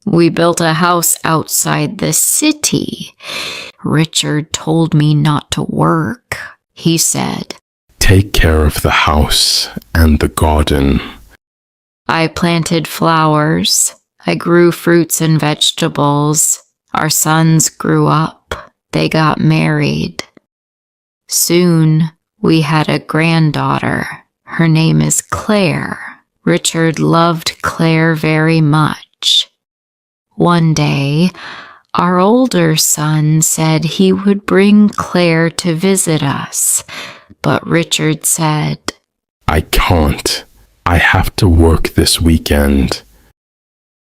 We built a house outside the city. Richard told me not to work. He said, "Take care of the house and the garden." I planted flowers. I grew fruits and vegetables. Our sons grew up. They got married. Soon, we had a granddaughter. Her name is Claire. Richard loved Claire very much. One day, our older son said he would bring Claire to visit us, but Richard said, "I can't. I have to work this weekend."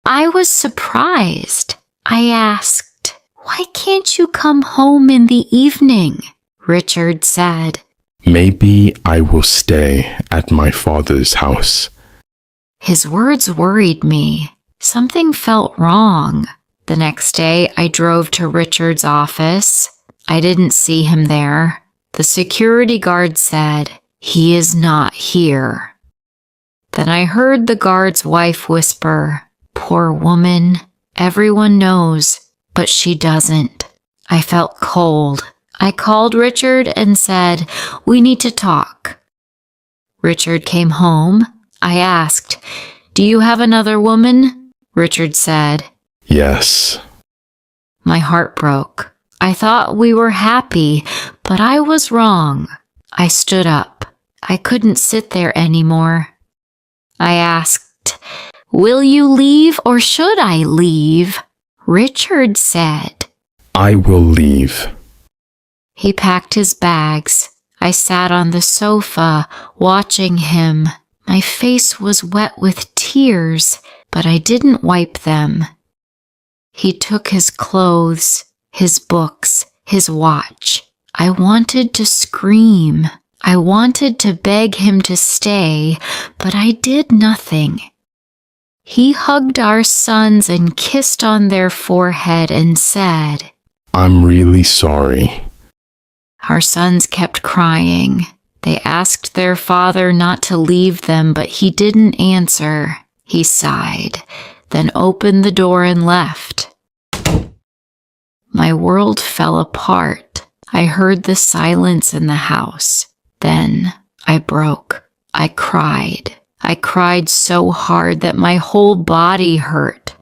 I was surprised. I asked, "Why can't you come home in the evening?" Richard said, "Maybe I will stay at my father's house." His words worried me. Something felt wrong. The next day, I drove to Richard's office. I didn't see him there. The security guard said, "He is not here." Then I heard the guard's wife whisper, "Poor woman, everyone knows, but she doesn't." I felt cold. I called Richard and said, "We need to talk." Richard came home. I asked, "Do you have another woman?" Richard said, "Yes." My heart broke. I thought we were happy, but I was wrong. I stood up. I couldn't sit there anymore. I asked, "Will you leave or should I leave?" Richard said, "I will leave." He packed his bags. I sat on the sofa, watching him. My face was wet with tears, but I didn't wipe them. He took his clothes, his books, his watch. I wanted to scream. I wanted to beg him to stay, but I did nothing. He hugged our sons and kissed on their forehead and said, "I'm really sorry." Our sons kept crying. They asked their father not to leave them, but he didn't answer. He sighed, then opened the door and left. My world fell apart. I heard the silence in the house. Then I broke. I cried. I cried so hard that my whole body hurt.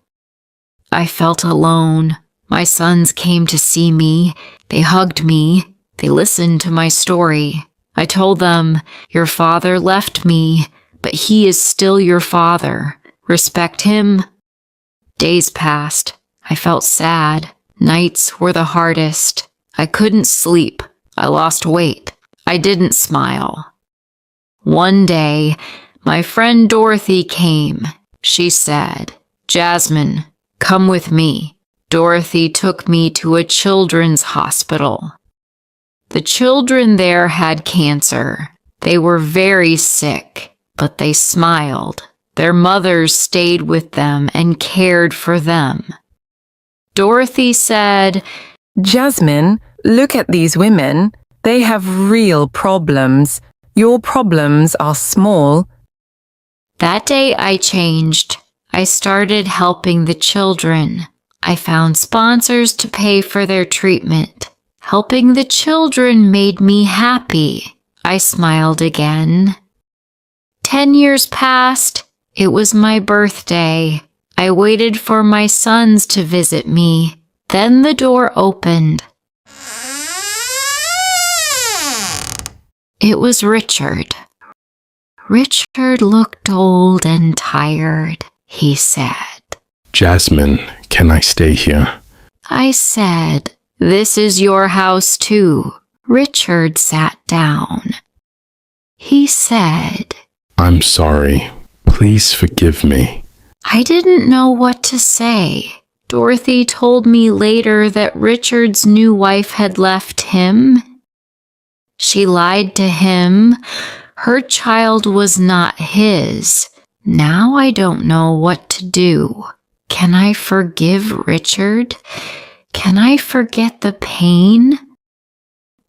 I felt alone. My sons came to see me. They hugged me. They listened to my story. I told them, "Your father left me, but he is still your father. Respect him." Days passed. I felt sad. Nights were the hardest. I couldn't sleep. I lost weight. I didn't smile. One day, my friend Dorothy came. She said, "Jasmine, come with me." Dorothy took me to a children's hospital. The children there had cancer. They were very sick, but they smiled. Their mothers stayed with them and cared for them. Dorothy said, "Jasmine, look at these women. They have real problems. Your problems are small." That day I changed. I started helping the children. I found sponsors to pay for their treatment. Helping the children made me happy. I smiled again. 10 years passed. It was my birthday. I waited for my sons to visit me. Then the door opened. It was Richard. Richard looked old and tired. He said, "Jasmine, can I stay here?" I said, "This is your house too." Richard sat down. He said, "I'm sorry. Please forgive me." I didn't know what to say. Dorothy told me later that Richard's new wife had left him. She lied to him. Her child was not his. Now I don't know what to do. Can I forgive Richard? Can I forget the pain?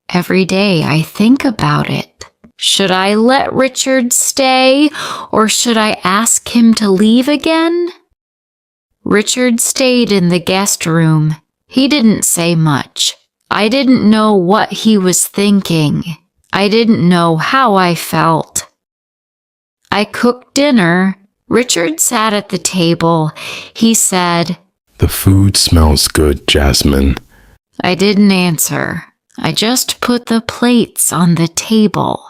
Every day I think about it. Should I let Richard stay, or should I ask him to leave again? Richard stayed in the guest room. He didn't say much. I didn't know what he was thinking. I didn't know how I felt. I cooked dinner. Richard sat at the table. He said, "The food smells good, Jasmine." I didn't answer. I just put the plates on the table.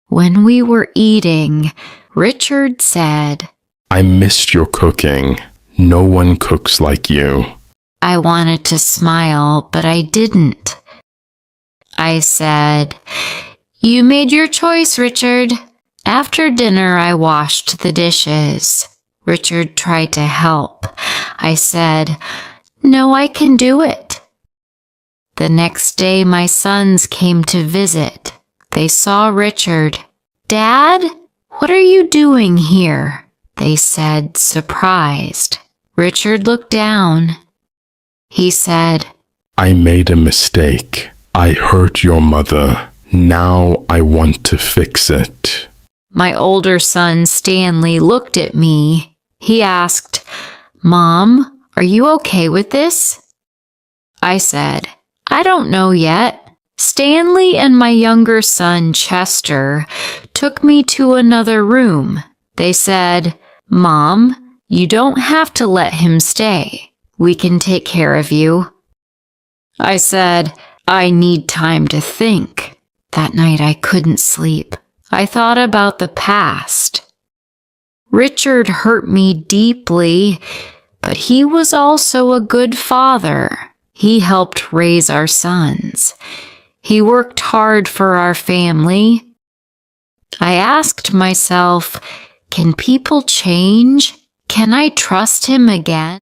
When we were eating, Richard said, "I missed your cooking. No one cooks like you." I wanted to smile, but I didn't. I said, "You made your choice, Richard." After dinner, I washed the dishes. Richard tried to help. I said, "No, I can do it." The next day, my sons came to visit. They saw Richard. "Dad, what are you doing here?" they said, surprised. Richard looked down. He said, "I made a mistake. I hurt your mother. Now I want to fix it." My older son, Stanley, looked at me. He asked, "Mom, are you okay with this?" I said, "I don't know yet." Stanley and my younger son, Chester, took me to another room. They said, "Mom, you don't have to let him stay. We can take care of you." I said, "I need time to think." That night I couldn't sleep. I thought about the past. Richard hurt me deeply, but he was also a good father. He helped raise our sons. He worked hard for our family. I asked myself, can people change? Can I trust him again?